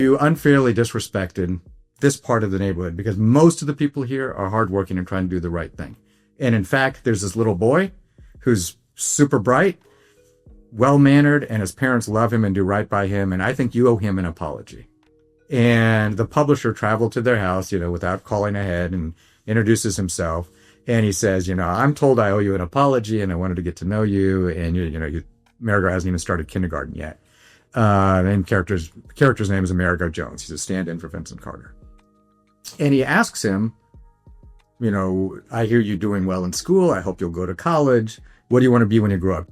You unfairly disrespected this part of the neighborhood because most of the people here are hardworking and trying to do the right thing. And in fact, there's this little boy who's super bright, well-mannered, and his parents love him and do right by him. And I think you owe him an apology. And the publisher traveled to their house, without calling ahead, and introduces himself. And he says, I'm told I owe you an apology and I wanted to get to know you. And, Marigot hasn't even started kindergarten yet. And character's name is Amerigo Jones. He's a stand-in for Vincent Carter. And he asks him, I hear you doing well in school. I hope you'll go to college. What do you want to be when you grow up?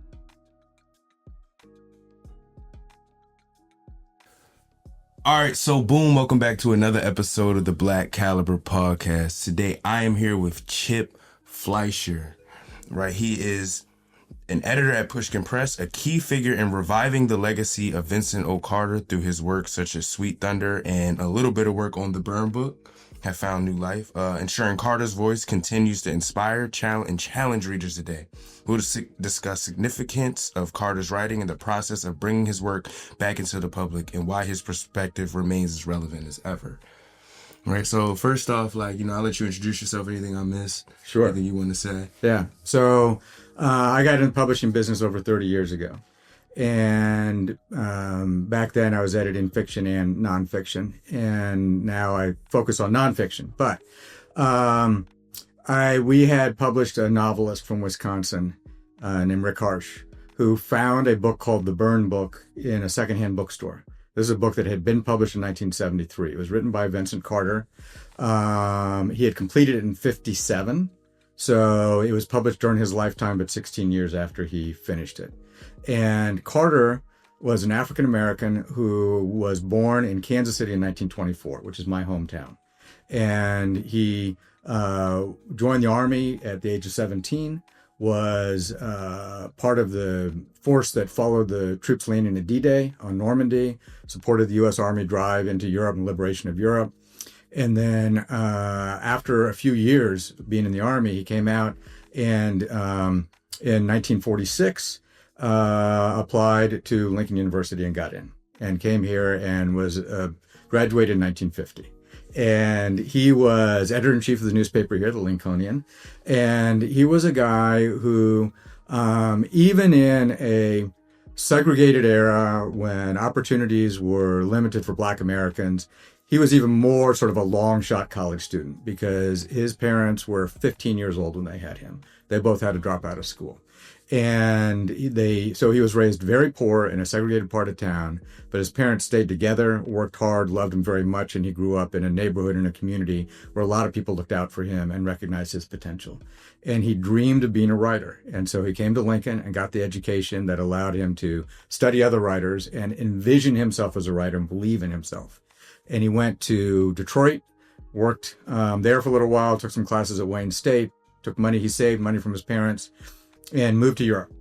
All right, so boom, welcome back to another episode of the Black Caliber Podcast. Today, I am here with Chip Fleischer, right? He is an editor at Pushkin Press, a key figure in reviving the legacy of Vincent O. Carter through his work such as Sweet Thunder and a little bit of work on the Bern book have found new life, ensuring Carter's voice continues to inspire, challenge readers today. We'll discuss significance of Carter's writing and the process of bringing his work back into the public and why his perspective remains as relevant as ever. Right, so first off, I'll let you introduce yourself. Anything I missed? Sure. Anything you want to say? Yeah. So I got into publishing business over 30 years ago. And back then I was editing fiction and nonfiction. And now I focus on nonfiction. But we had published a novelist from Wisconsin named Rick Harsh, who found a book called The Bern Book in a secondhand bookstore. This is a book that had been published in 1973. It was written by Vincent Carter. He had completed it in 1957. So it was published during his lifetime, but 16 years after he finished it. And Carter was an African-American who was born in Kansas City in 1924, which is my hometown. And he joined the Army at the age of 17, was part of the force that followed the troops landing at D-Day on Normandy, supported the U.S. Army drive into Europe and liberation of Europe. And then after a few years being in the Army, he came out and in 1946 applied to Lincoln University and got in, and came here and was graduated in 1950. And he was editor-in-chief of the newspaper here, the Lincolnian. And he was a guy who, even in a segregated era when opportunities were limited for Black Americans, he was even more sort of a long shot college student because his parents were 15 years old when they had him. They both had to drop out of school. And so he was raised very poor in a segregated part of town, but his parents stayed together, worked hard, loved him very much, and he grew up in a neighborhood and a community where a lot of people looked out for him and recognized his potential. And he dreamed of being a writer. And so he came to Lincoln and got the education that allowed him to study other writers and envision himself as a writer and believe in himself. And he went to Detroit, worked there for a little while, took some classes at Wayne State, took money he saved, money from his parents, and moved to Europe.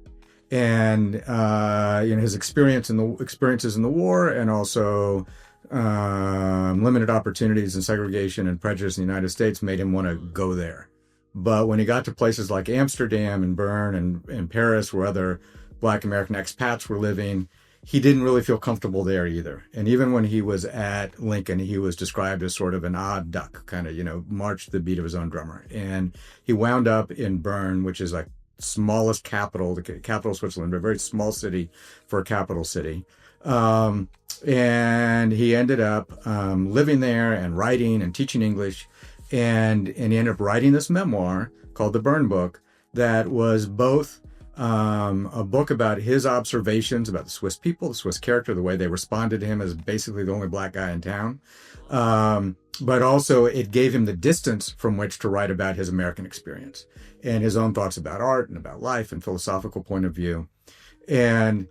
And his experiences in the war, and also limited opportunities and segregation and prejudice in the United States made him want to go there. But when he got to places like Amsterdam and Bern and Paris, where other Black American expats were living, he didn't really feel comfortable there either. And even when he was at Lincoln, he was described as sort of an odd duck, kind of, marched to the beat of his own drummer. And he wound up in Bern, which is like smallest capital, the capital of Switzerland, but a very small city for a capital city. And he ended up living there and writing and teaching English. And he ended up writing this memoir called The Bern Book that was both a book about his observations about the Swiss people, the Swiss character, the way they responded to him as basically the only Black guy in town. But also it gave him the distance from which to write about his American experience and his own thoughts about art and about life and philosophical point of view. And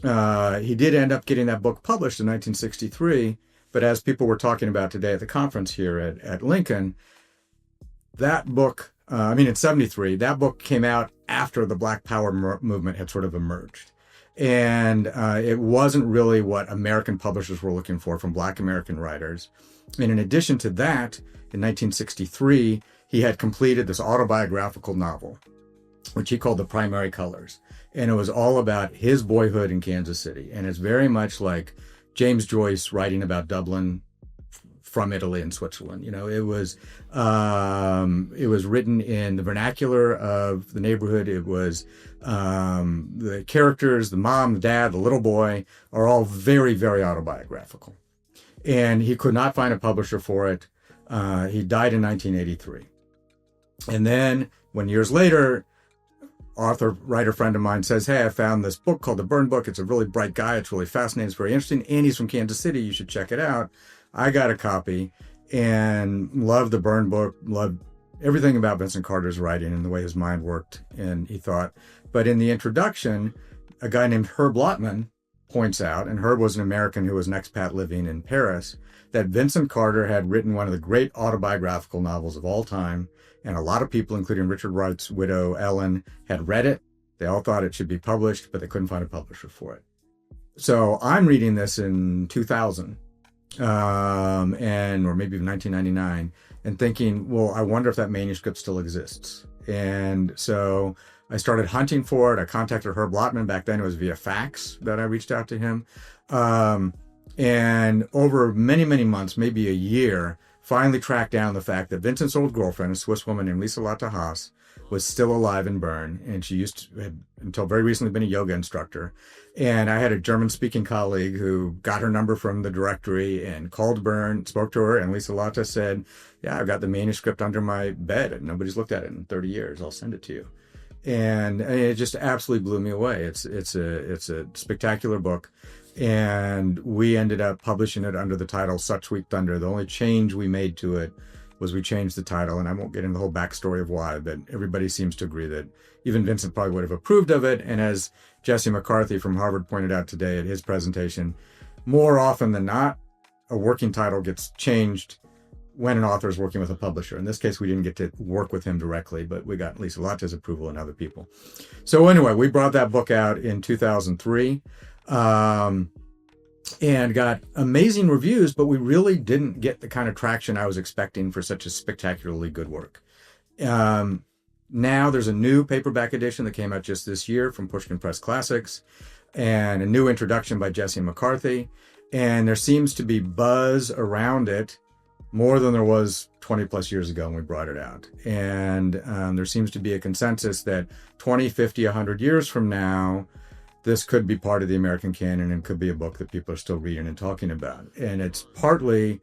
he did end up getting that book published in 1963. But as people were talking about today at the conference here at Lincoln, that book, in 73, that book came out after the Black Power movement had sort of emerged. And it wasn't really what American publishers were looking for from Black American writers. And in addition to that, in 1963, he had completed this autobiographical novel, which he called The Primary Colors. And it was all about his boyhood in Kansas City. And it's very much like James Joyce writing about Dublin from Italy and Switzerland. It was written in the vernacular of the neighborhood. It was the characters, the mom, the dad, the little boy, are all very, very autobiographical. And he could not find a publisher for it. He died in 1983. And then, when years later, writer friend of mine says, hey, I found this book called The Bern Book. It's a really bright guy. It's really fascinating. It's very interesting. And he's from Kansas City. You should check it out. I got a copy and loved The Bern Book, loved everything about Vincent Carter's writing and the way his mind worked and he thought. But in the introduction, a guy named Herb Lotman points out, and Herb was an American who was an expat living in Paris, that Vincent Carter had written one of the great autobiographical novels of all time. And a lot of people, including Richard Wright's widow, Ellen, had read it. They all thought it should be published, but they couldn't find a publisher for it. So I'm reading this in 2000, or maybe 1999, and thinking, well, I wonder if that manuscript still exists. And so I started hunting for it. I contacted Herb Lotman. Back then it was via fax that I reached out to him. And over many, many months, maybe a year, finally tracked down the fact that Vincent's old girlfriend, a Swiss woman named Lisa Lotte Haas, was still alive in Bern. And she had until very recently been a yoga instructor. And I had a German-speaking colleague who got her number from the directory and called Bern, spoke to her, and Lisa Lotte said, yeah, I've got the manuscript under my bed and nobody's looked at it in 30 years. I'll send it to you. And it just absolutely blew me away. It's a spectacular book. And we ended up publishing it under the title Such Sweet Thunder. The only change we made to it was we changed the title, and I won't get into the whole backstory of why, but everybody seems to agree that even Vincent probably would have approved of it. And as Jesse McCarthy from Harvard pointed out today at his presentation, more often than not, a working title gets changed when an author is working with a publisher. In this case, we didn't get to work with him directly, but we got Lisa Lotte's approval and other people. So anyway, we brought that book out in 2003. And got amazing reviews, but we really didn't get the kind of traction I was expecting for such a spectacularly good work. Now there's a new paperback edition that came out just this year from Pushkin Press Classics, and a new introduction by Jesse McCarthy. And there seems to be buzz around it more than there was 20 plus years ago when we brought it out. And there seems to be a consensus that 20, 50, 100 years from now, this could be part of the American canon and could be a book that people are still reading and talking about. And it's partly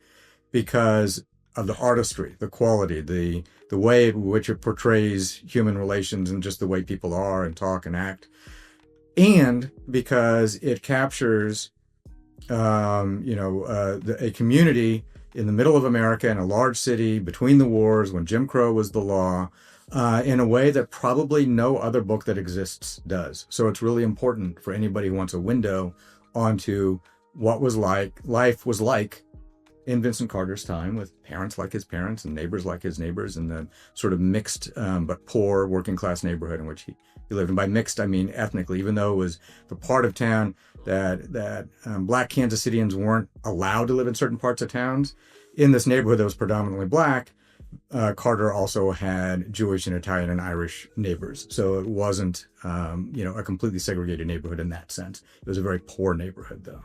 because of the artistry, the quality, the way in which it portrays human relations and just the way people are and talk and act. And because it captures, a community in the middle of America in a large city between the wars when Jim Crow was the law, in a way that probably no other book that exists does. So it's really important for anybody who wants a window onto what life was like in Vincent Carter's time, with parents like his parents and neighbors like his neighbors, and the sort of mixed but poor working class neighborhood in which he lived. And by mixed, I mean ethnically, even though it was the part of town that black Kansas Cityans weren't allowed to live in certain parts of towns. In this neighborhood that was predominantly black, Carter also had Jewish and Italian and Irish neighbors. So it wasn't, a completely segregated neighborhood in that sense. It was a very poor neighborhood, though.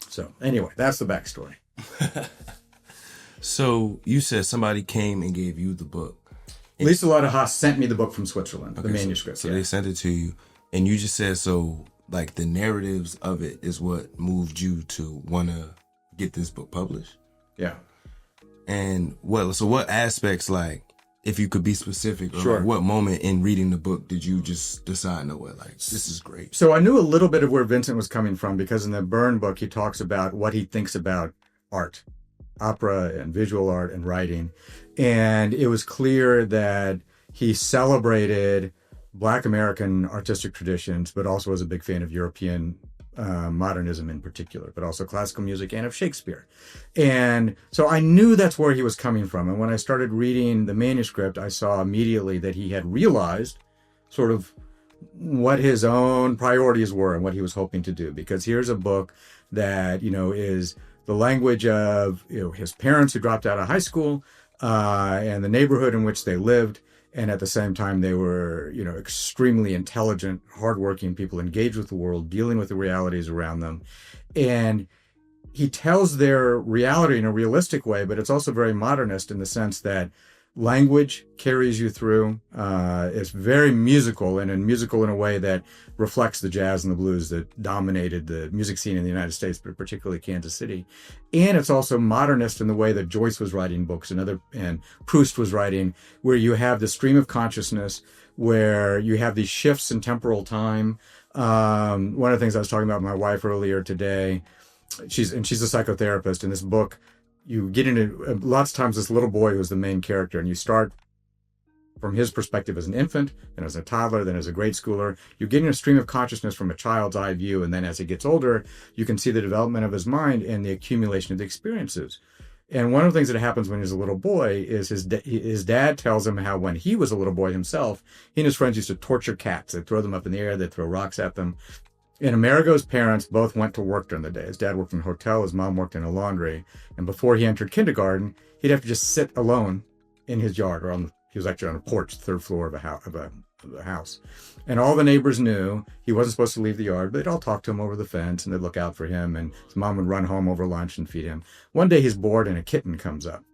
So anyway, that's the backstory. So you said somebody came and gave you the book. Lisa Lotte Haas sent me the book from Switzerland, the manuscript. So they sent it to you, and you just said, so like the narratives of it is what moved you to want to get this book published? Yeah. And what aspects, like, if you could be specific, or Sure. like, what moment in reading the book did you just decide, no, what, like, this is great? So I knew a little bit of where Vincent was coming from, because in the Bern book, he talks about what he thinks about art, opera and visual art and writing. And it was clear that he celebrated Black American artistic traditions, but also was a big fan of European modernism in particular, but also classical music and of Shakespeare. And so I knew that's where he was coming from. And when I started reading the manuscript, I saw immediately that he had realized sort of what his own priorities were and what he was hoping to do. Because here's a book that, is the language of, his parents who dropped out of high school, and the neighborhood in which they lived. And at the same time, they were, extremely intelligent, hardworking people, engaged with the world, dealing with the realities around them. And he tells their reality in a realistic way, but it's also very modernist in the sense that language carries you through. It's very musical, and musical in a way that reflects the jazz and the blues that dominated the music scene in the United States, but particularly Kansas City. And it's also modernist in the way that Joyce was writing books and Proust was writing, where you have the stream of consciousness, where you have these shifts in temporal time. One of the things I was talking about with my wife earlier today, she's a psychotherapist. In this book, you get into lots of times this little boy who's the main character, and you start from his perspective as an infant, then as a toddler, then as a grade schooler. You get in a stream of consciousness from a child's eye view, and then as he gets older, you can see the development of his mind and the accumulation of the experiences. And one of the things that happens when he's a little boy is his dad tells him how when he was a little boy himself, he and his friends used to torture cats. They'd throw them up in the air, they'd throw rocks at them. And Amerigo's parents both went to work during the day. His dad worked in a hotel, his mom worked in a laundry. And before he entered kindergarten, he'd have to just sit alone in his yard, he was actually on a porch, third floor of a house. And all the neighbors knew he wasn't supposed to leave the yard, but they'd all talk to him over the fence, and they'd look out for him, and his mom would run home over lunch and feed him. One day he's bored and a kitten comes up.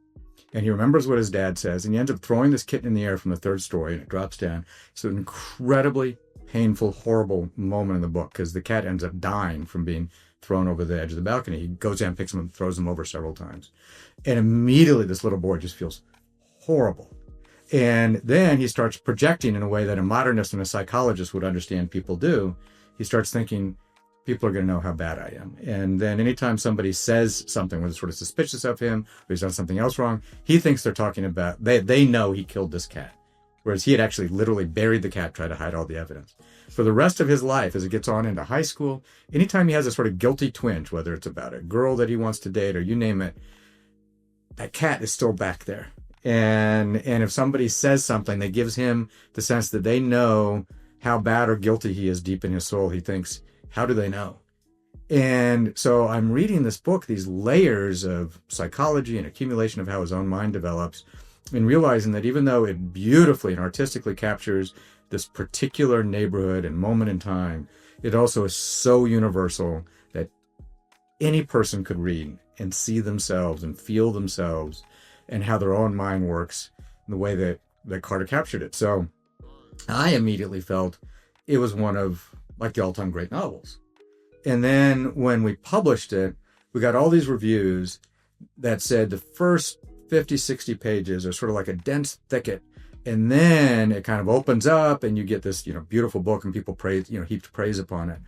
And he remembers what his dad says, and he ends up throwing this kitten in the air from the third story, and it drops down. It's an incredibly painful, horrible moment in the book, because the cat ends up dying from being thrown over the edge of the balcony. He goes down, picks him up, throws him over several times. And immediately this little boy just feels horrible. And then he starts projecting in a way that a modernist and a psychologist would understand people do. He starts thinking, people are going to know how bad I am. And then anytime somebody says something where they're sort of suspicious of him, or he's done something else wrong, he thinks they're talking about, they know he killed this cat. Whereas he had actually literally buried the cat, tried to hide all the evidence. For the rest of his life, as it gets on into high school, anytime he has a sort of guilty twinge, whether it's about a girl that he wants to date or you name it, that cat is still back there. And if somebody says something that gives him the sense that they know how bad or guilty he is deep in his soul, he thinks, how do they know? And so I'm reading this book, these layers of psychology and accumulation of how his own mind develops, and realizing that even though it beautifully and artistically captures this particular neighborhood and moment in time, it also is so universal that any person could read and see themselves and feel themselves and how their own mind works in the way that Carter captured it. So I immediately felt it was one of like the all-time great novels. And then when we published it, we got all these reviews that said the first 50, 60 pages are sort of like a dense thicket. And then it kind of opens up and you get this, beautiful book, and people praise, heaped praise upon it.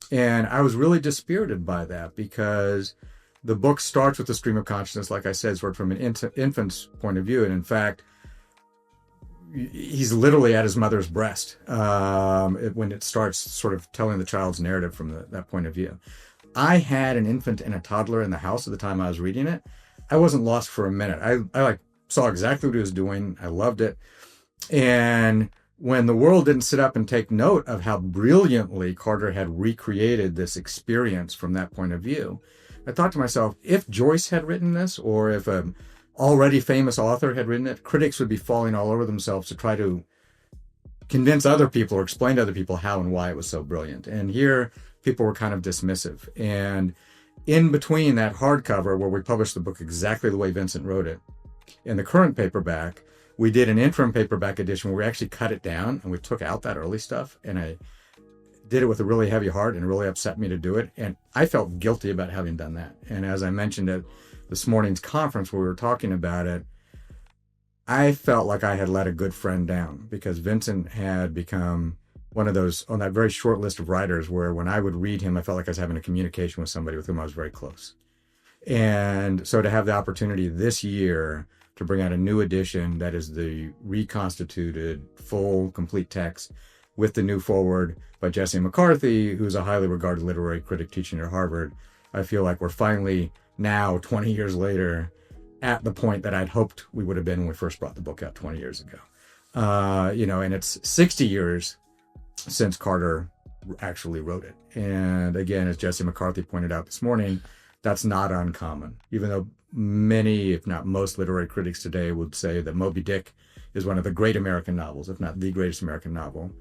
And I was really dispirited by that, because the book starts with the stream of consciousness, like I said, sort of from an infant's point of view. And in fact, he's literally at his mother's breast when it starts sort of telling the child's narrative from that point of view. I had an infant and a toddler in the house at the time I was reading it. I wasn't lost for a minute. I saw exactly what he was doing. I loved it. And when the world didn't sit up and take note of how brilliantly Carter had recreated this experience from that point of view, I thought to myself, if Joyce had written this, or if an already famous author had written it, critics would be falling all over themselves to try to convince other people or explain to other people how and why it was so brilliant. And here, people were kind of dismissive. And in between that hardcover, where we published the book exactly the way Vincent wrote it, in the current paperback, we did an interim paperback edition where we actually cut it down and we took out that early stuff. And I did it with a really heavy heart, and it really upset me to do it. And I felt guilty about having done that. And as I mentioned at this morning's conference where we were talking about it, I felt like I had let a good friend down, because Vincent had become one of those on that very short list of writers where when I would read him, I felt like I was having a communication with somebody with whom I was very close. And so to have the opportunity this year to bring out a new edition that is the reconstituted, full, complete text with the new foreword by Jesse McCarthy, who's a highly regarded literary critic teaching at Harvard, I feel like we're finally now, 20 years later, at the point that I'd hoped we would have been when we first brought the book out 20 years ago. And it's 60 years since Carter actually wrote it. And again, as Jesse McCarthy pointed out this morning, that's not uncommon, even though many, if not most, literary critics today would say that Moby Dick is one of the great American novels, if not the greatest American novel.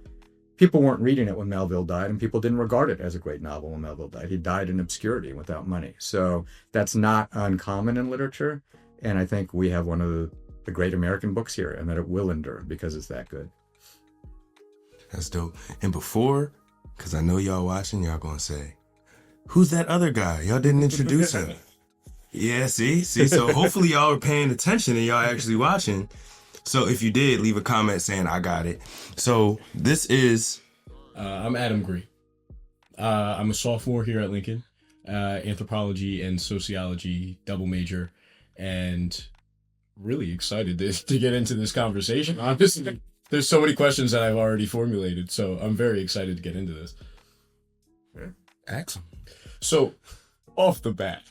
people weren't reading it when Melville died, and people didn't regard it as a great novel when Melville died. He died in obscurity without money. So that's not uncommon in literature. And I think we have one of the great American books here, and that it will endure because it's that good. That's dope. And before, because I know y'all watching, y'all gonna say, who's that other guy? Y'all didn't introduce him. Yeah, see? So hopefully y'all are paying attention and y'all actually watching. So if you did, leave a comment saying I got it. So this is... I'm Adam Green. I'm a sophomore here at Lincoln. Anthropology and sociology double major. And really excited to get into this conversation. Honestly, there's so many questions that I've already formulated. So I'm very excited to get into this. Excellent. So, off the bat.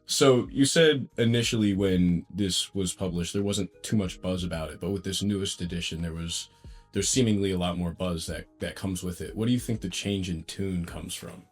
So, you said initially when this was published, there wasn't too much buzz about it. But with this newest edition, there's seemingly a lot more buzz that comes with it. What do you think the change in tune comes from?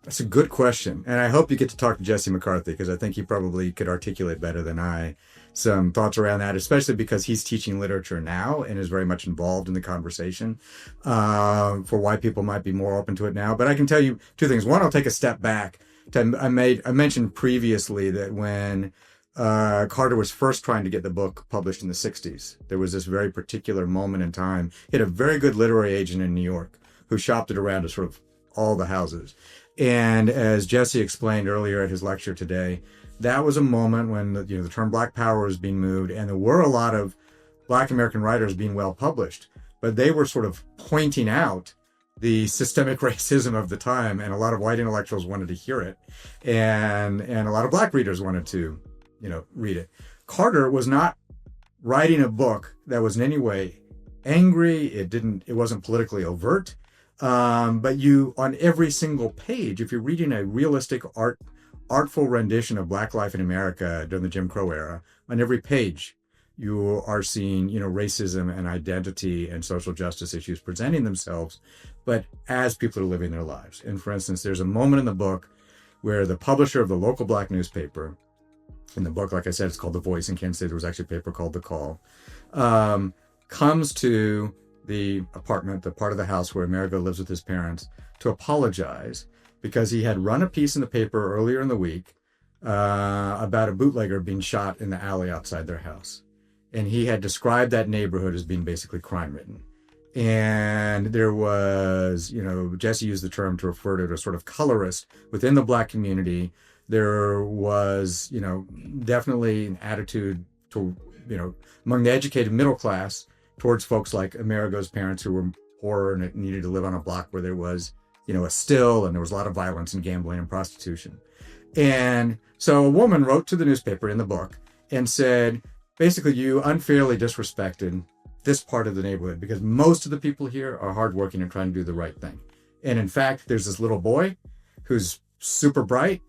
That's a good question. And I hope you get to talk to Jesse McCarthy, because I think he probably could articulate better than I some thoughts around that, especially because he's teaching literature now and is very much involved in the conversation for why people might be more open to it now. But I can tell you two things. One, I'll take a step back. I mentioned previously that when Carter was first trying to get the book published in the 60s, there was this very particular moment in time. He had a very good literary agent in New York who shopped it around to sort of all the houses. And as Jesse explained earlier at his lecture today, that was a moment when the term Black Power was being moved, and there were a lot of Black American writers being well published, but they were sort of pointing out the systemic racism of the time, and a lot of white intellectuals wanted to hear it, and a lot of Black readers wanted to, read it. Carter was not writing a book that was in any way angry. It wasn't politically overt, but on every single page, if you're reading a realistic artful rendition of Black life in America during the Jim Crow era, on every page you are seeing, racism and identity and social justice issues presenting themselves, but as people are living their lives. And for instance, there's a moment in the book where the publisher of the local Black newspaper, in the book, like I said, it's called The Voice in Kansas City, there was actually a paper called The Call, comes to the apartment, the part of the house where Amerigo lives with his parents, to apologize because he had run a piece in the paper earlier in the week about a bootlegger being shot in the alley outside their house. And he had described that neighborhood as being basically crime-ridden. And there was, Jesse used the term to refer to a sort of colorist within the Black community. There was, definitely an attitude to, among the educated middle class towards folks like Amerigo's parents who were poor and needed to live on a block where there was, a still, and there was a lot of violence and gambling and prostitution. And so a woman wrote to the newspaper in the book and said, basically, you unfairly disrespected this part of the neighborhood because most of the people here are hardworking and trying to do the right thing. And in fact, there's this little boy who's super bright,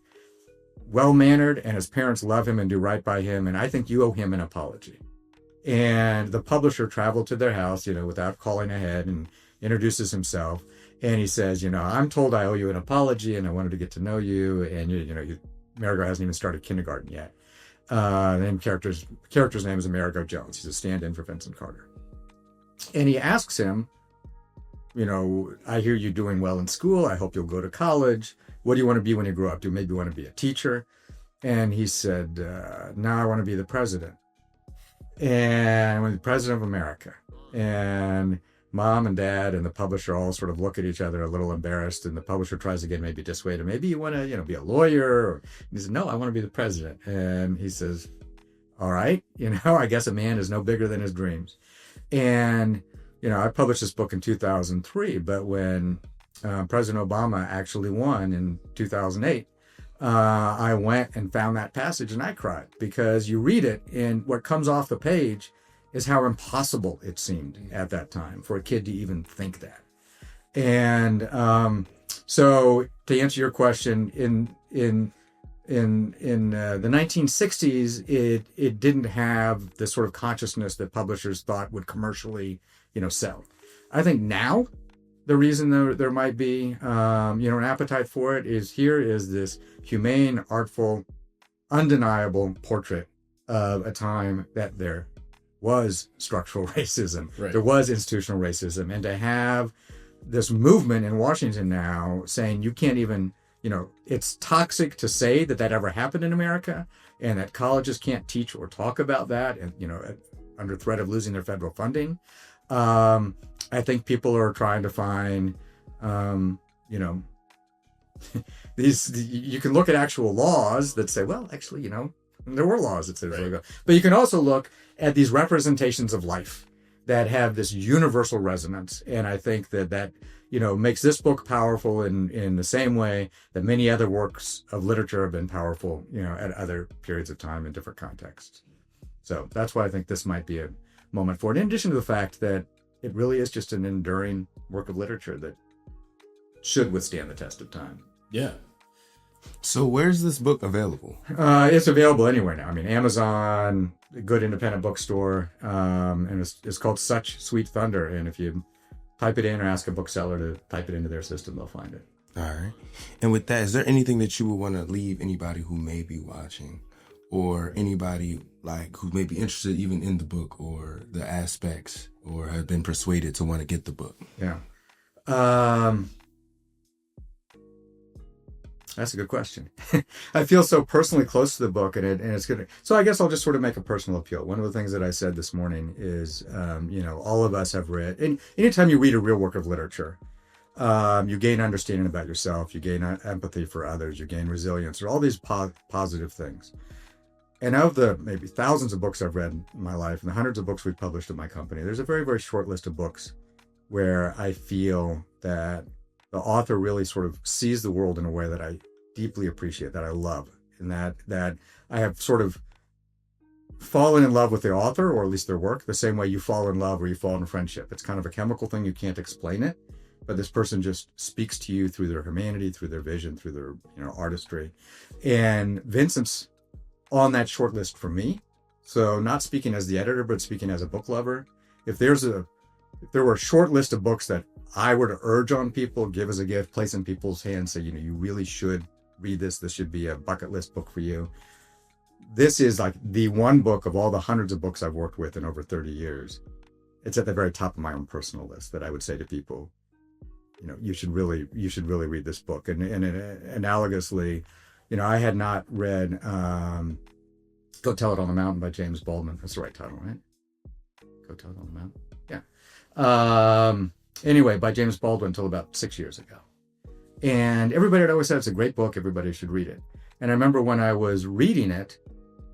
well-mannered, and his parents love him and do right by him. And I think you owe him an apology. And the publisher traveled to their house, without calling ahead, and introduces himself. And he says, I'm told I owe you an apology, and I wanted to get to know you. And, Amerigo hasn't even started kindergarten yet. The character's name is Amerigo Jones. He's a stand-in for Vincent Carter. And he asks him, I hear you doing well in school. I hope you'll go to college. What do you want to be when you grow up? Do you maybe want to be a teacher? And he said, no, I want to be the president. And I want to be the president of America. And mom and dad and the publisher all sort of look at each other a little embarrassed, and the publisher tries to get maybe dissuade him. Maybe you want to, be a lawyer. Or he says, no, I want to be the president. And he says, all right, I guess a man is no bigger than his dreams. And, I published this book in 2003, but when President Obama actually won in 2008, I went and found that passage and I cried, because you read it and what comes off the page is how impossible it seemed at that time for a kid to even think that. And so to answer your question, in the 1960s, it didn't have the sort of consciousness that publishers thought would commercially, sell. I think now the reason there might be, an appetite for it is this humane, artful, undeniable portrait of a time that there was structural racism. Right. There was institutional racism. And to have this movement in Washington now saying you can't even, it's toxic to say that ever happened in America, and that colleges can't teach or talk about that, and, under threat of losing their federal funding. I think people are trying to find, you can look at actual laws that say, well, actually, there were laws that said right. But you can also look at these representations of life that have this universal resonance. And I think that makes this book powerful in the same way that many other works of literature have been powerful, at other periods of time in different contexts. So that's why I think this might be a moment for it. In addition to the fact that it really is just an enduring work of literature that should withstand the test of time. Yeah. So where's this book available? It's available anywhere now. I mean, Amazon, a good independent bookstore, and it's called Such Sweet Thunder. And if you type it in or ask a bookseller to type it into their system, they'll find it. All right. And with that, is there anything that you would want to leave anybody who may be watching, or anybody who may be interested even in the book or the aspects, or have been persuaded to want to get the book? Yeah. That's a good question. I feel so personally close to the book, and it's good. So I guess I'll just sort of make a personal appeal. One of the things that I said this morning is, all of us have read, and anytime you read a real work of literature, you gain understanding about yourself, you gain empathy for others, you gain resilience, or all these positive things. And of the maybe thousands of books I've read in my life, and the hundreds of books we've published at my company, there's a very, very short list of books where I feel that the author really sort of sees the world in a way that I deeply appreciate, that I love, and that I have sort of fallen in love with the author, or at least their work, the same way you fall in love or you fall in friendship. It's kind of a chemical thing. You can't explain it, but this person just speaks to you through their humanity, through their vision, through their artistry. And Vincent's on that short list for me. So not speaking as the editor, but speaking as a book lover, if there were a short list of books that I were to urge on people, give as a gift, place in people's hands, say, you really should read this. This should be a bucket list book for you. This is like the one book of all the hundreds of books I've worked with in over 30 years. It's at the very top of my own personal list that I would say to people, you should really read this book. And analogously, I had not read Go Tell It on the Mountain by James Baldwin. That's the right title, right? Go Tell It on the Mountain. Yeah. Anyway, by James Baldwin until about 6 years ago. And everybody had always said it's a great book, everybody should read it. And I remember when I was reading it,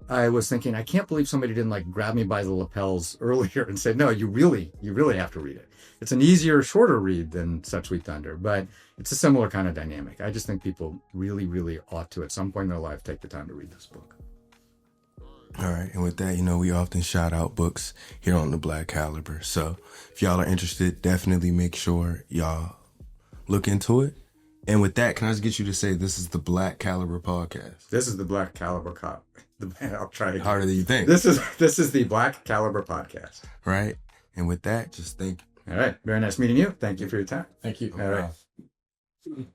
I was thinking, I can't believe somebody didn't grab me by the lapels earlier and say, no, you really have to read it. It's an easier, shorter read than Such Sweet Thunder, but it's a similar kind of dynamic. I just think people really, really ought to, at some point in their life, take the time to read this book. All right. And with that, we often shout out books here on the Black Caliber. So if y'all are interested, definitely make sure y'all look into it. And with that, can I just get you to say this is the Black Caliber podcast? This is the Black Caliber I'll try again. Harder than you think. This is the Black Caliber podcast. Right. And with that, just thank you. All right. Very nice meeting you. Thank you for your time. Thank you. All right.